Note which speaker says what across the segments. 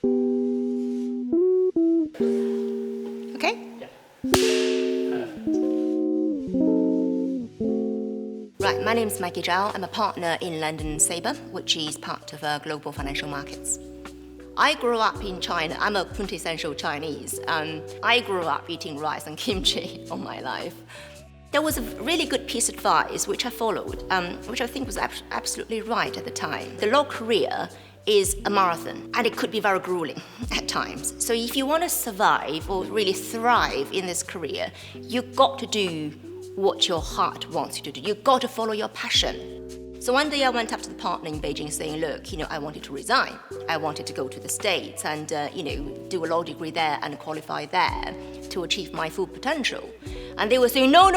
Speaker 1: Okay? Right, my name is Maggie. I'm a partner in London Sabre, which is part of global financial markets. I grew up in China. I'm a quintessential Chinese. I grew up eating rice and kimchi all my life. There was a really good piece of advice which I followed, which I think was absolutely right at the time. The law career is a marathon, and it could be very grueling at times. So if you want to survive or really thrive in this career, you've got to do what your heart wants you to do. You've got to follow your passion. So one day I went up to the partner in Beijing saying, look, I wanted to resign. I wanted to go to the States and, do a law degree there and qualify there to achieve my full potential. And they were saying, no,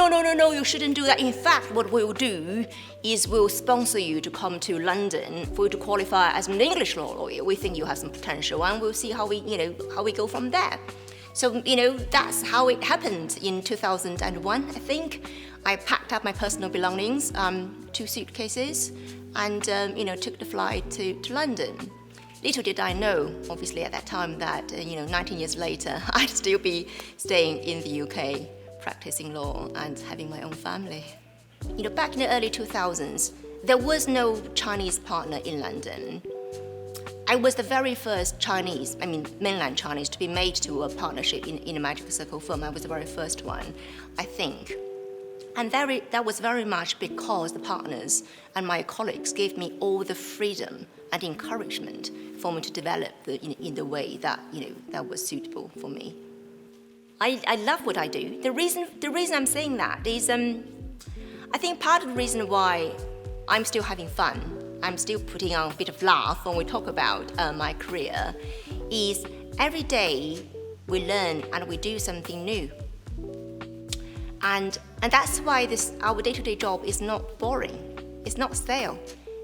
Speaker 1: you shouldn't do that. In fact, what we'll do is we'll sponsor you to come to London for you to qualify as an English law lawyer. We think you have some potential and we'll see how we go from there. So, that's how it happened in 2001, I think. I packed up my personal belongings, 2 suitcases, and, took the flight to London. Little did I know, obviously, at that time that, 19 years later, I'd still be staying in the UK, practicing law and having my own family. Back in the early 2000s, there was no Chinese partner in London. I was the very first mainland Chinese, to be made to a partnership in a Magic Circle firm. I was the very first one, I think. And that was very much because the partners and my colleagues gave me all the freedom and encouragement for me to develop in the way that, that was suitable for me. I love what I do. The reason I'm saying that is, I think part of the reason why I'm still having fun, I'm still putting on a bit of laugh when we talk about my career, is every day we learn and we do something new. And that's why our day-to-day job is not boring. It's not stale.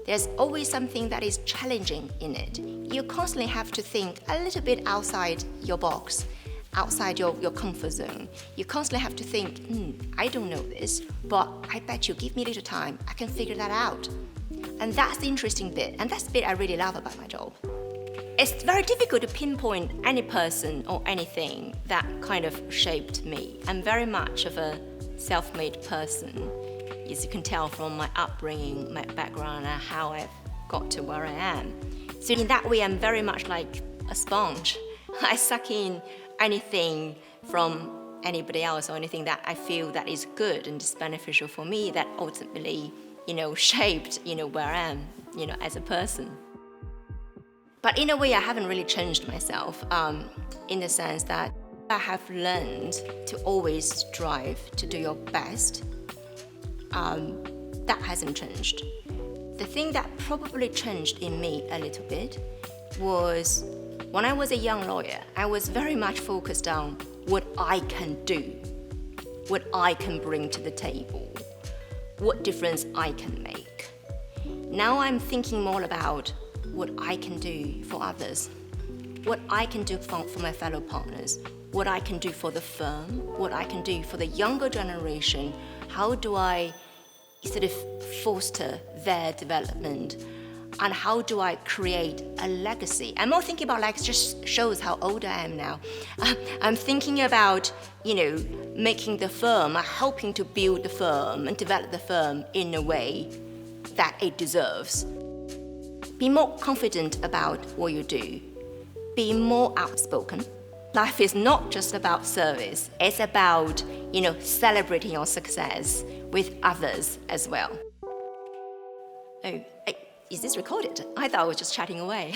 Speaker 1: There's always something that is challenging in it. You constantly have to think a little bit outside your box, outside your comfort zone. You constantly have to think, I don't know this, but I bet you give me a little time, I can figure that out. And that's the interesting bit, and that's the bit I really love about my job. It's very difficult to pinpoint any person or anything that kind of shaped me. I'm very much of a self-made person, as you can tell from my upbringing, my background, and how I've got to where I am. So in that way, I'm very much like a sponge. I suck in anything from anybody else or anything that I feel that is good and is beneficial for me that ultimately, shaped, where I am, as a person. But in a way, I haven't really changed myself in the sense that I have learned to always strive to do your best. That hasn't changed. The thing that probably changed in me a little bit was when I was a young lawyer, I was very much focused on what I can do, what I can bring to the table, what difference I can make. Now I'm thinking more about what I can do for others, what I can do for my fellow partners, what I can do for the firm, what I can do for the younger generation. How do I sort of foster their development? And how do I create a legacy? I'm not thinking about legacy, just shows how old I am now. I'm thinking about, making the firm, helping to build the firm and develop the firm in a way that it deserves. Be more confident about what you do. Be more outspoken. Life is not just about service. It's about, celebrating your success with others as well. Oh, is this recorded? I thought I was just chatting away.